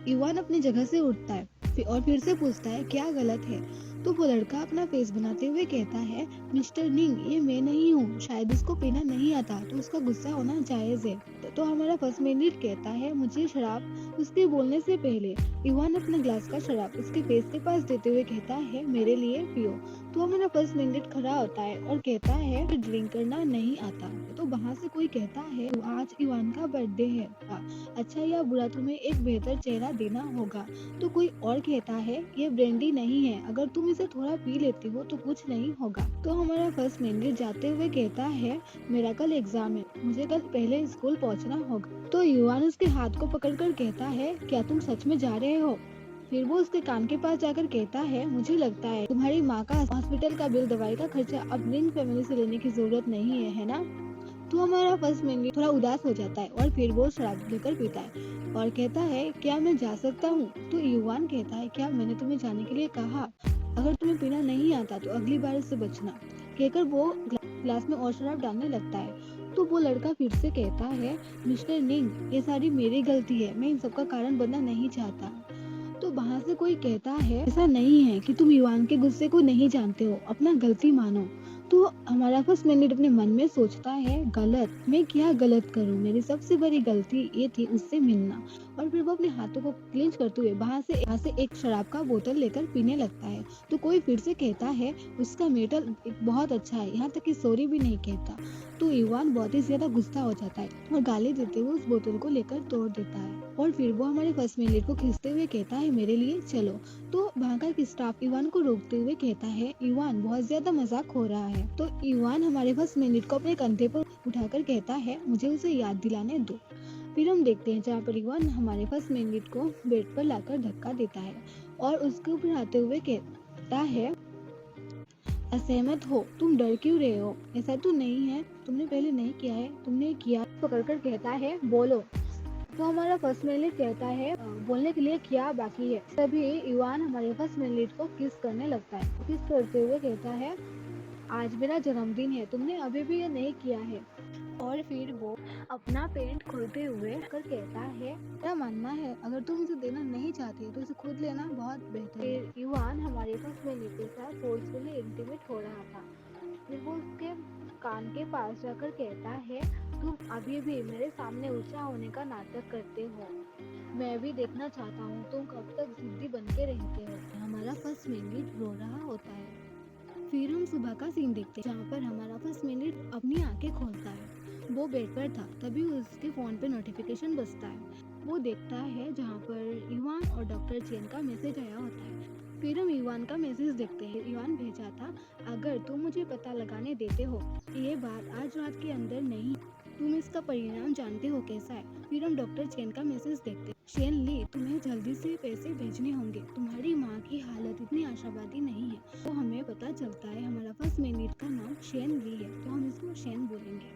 Ivan अपनी जगह से उठता है और फिर से पूछता है क्या गलत है। तो वो लड़का अपना फेस बनाते हुए कहता है, मिस्टर निंग, ये मैं नहीं हूँ, शायद उसको पीना नहीं आता तो उसका गुस्सा होना जायज है। तो हमारा फर्स्ट मिनट कहता है, मुझे शराब। उसके बोलने से पहले इवान अपना ग्लास का शराब उसके फेस के पास देते हुए कहता है, मेरे लिए पियो। तो हमारा फर्स्ट मिनट खड़ा होता है और कहता है, ड्रिंक करना नहीं आता। तो वहाँ से कोई कहता है, आज इवान का बर्थडे है, अच्छा या बुरा तुम्हें एक बेहतर चेहरा देना होगा। तो कोई और कहता है, ये ब्रेंडी नहीं है, अगर तुम इसे थोड़ा पी लेती हो तो कुछ नहीं होगा। तो हमारा फर्स्ट मैनेजर जाते हुए कहता है, मेरा कल एग्जाम है, मुझे कल पहले स्कूल पहुंचना होगा। तो युवान उसके हाथ को पकड़कर कहता है, क्या तुम सच में जा रहे हो? फिर वो उसके कान के पास जाकर कहता है, मुझे लगता है तुम्हारी माँ का हॉस्पिटल का बिल, दवाई का खर्चा अब रिंग फैमिली से लेने की जरूरत नहीं है ना? तो हमारा फर्स्ट मैनेजर थोड़ा उदास हो जाता है और फिर वो शराब लेकर पीता है और कहता है, क्या मैं जा सकता हूँ? तो युवान कहता है, क्या मैंने तुम्हें जाने के लिए कहा? अगर तुम्हें पीना नहीं आता तो अगली बार इससे बचना। कहकर वो ग्लास में और शराब डालने लगता है। तो वो लड़का फिर से कहता है, मिस्टर निंग, ये सारी मेरी गलती है, मैं इन सबका कारण बनना नहीं चाहता। तो वहाँ से कोई कहता है, ऐसा नहीं है कि तुम युवान के गुस्से को नहीं जानते हो, अपना गलती मानो। तो हमारा फर्स्ट मिनट अपने मन में सोचता है, गलत, मैं क्या गलत करूं, मेरी सबसे बड़ी गलती ये थी उससे मिलना। और फिर वो अपने हाथों को क्लेंच करते हुए वहाँ से एक शराब का बोतल लेकर पीने लगता है। तो कोई फिर से कहता है, उसका मेटल बहुत अच्छा है, यहाँ तक कि सॉरी भी नहीं कहता। तो इवान बहुत ही ज्यादा गुस्सा हो जाता है और गाली देते हुए उस बोतल को लेकर तोड़ देता है। और फिर वो हमारे फर्स्ट मिनट को खींचते हुए कहता है, मेरे लिए चलो। तो वहाँ का एक स्टाफ इवान को रोकते हुए कहता है, इवान, बहुत ज्यादा मजाक हो रहा है। तो इवान हमारे फर्स्ट मिनट को अपने कंधे पर उठाकर कहता है, मुझे उसे याद दिलाने दो। फिर हम देखते हैं जहाँ पर इवान हमारे फर्स्ट मिनट को बेड पर लाकर धक्का देता है और उसके ऊपर आते हुए कहता है, असहमत हो, तुम डर क्यों रहे हो? ऐसा तो नहीं है, तुमने पहले नहीं किया है, तुमने किया। पकड़कर कहता है, बोलो। तो हमारा फर्स्ट मिनट कहता है, बोलने के लिए क्या बाकी है? तभी इवान हमारे फर्स्ट मिनट को किस करने लगता है। किस करते हुए कहता है, आज मेरा जन्मदिन है, तुमने अभी भी ये नहीं किया है। और फिर वो अपना पेंट खोलते हुए कर कहता है, मेरा मानना है अगर तुम इसे देना नहीं चाहते तो इसे खुद लेना बहुत बेहतर है। फिर इवान हमारे फर्स्ट मिनट के साथ फोर्सफुली इंटीमेट हो रहा था। फिर वो उसके कान के पास जाकर कहता है, तुम अभी भी मेरे सामने ऊंचा होने का नाटक करते हो, मैं भी देखना चाहता हूँ तुम कब तक जिद्दी बन के रहते हो। हमारा फर्स्ट मिनट रो रहा होता है। फिर हम सुबह का सीन देखते हैं जहाँ पर हमारा फर्स्ट मिनट अपनी आंखें खोलता है। वो बेड पर था, तभी उसके फोन पे नोटिफिकेशन बजता है। वो देखता है जहाँ पर इवान और डॉक्टर चेन का मैसेज आया होता है। फिर हम इवान का मैसेज देखते हैं। इवान भेजा था, अगर तुम मुझे पता लगाने देते हो, ये बात आज रात के अंदर नहीं, तुम इसका परिणाम जानते हो कैसा है। फिर हम डॉक्टर चेन का मैसेज देखते हैं, शेन ली, तुम्हें जल्दी से पैसे भेजने होंगे, तुम्हारी माँ की हालत इतनी आशावादी नहीं है। तो हमें पता चलता है हमारा फर्स्ट मिनट का नाम शेन ली है, तो हम इसको शेन बोलेंगे।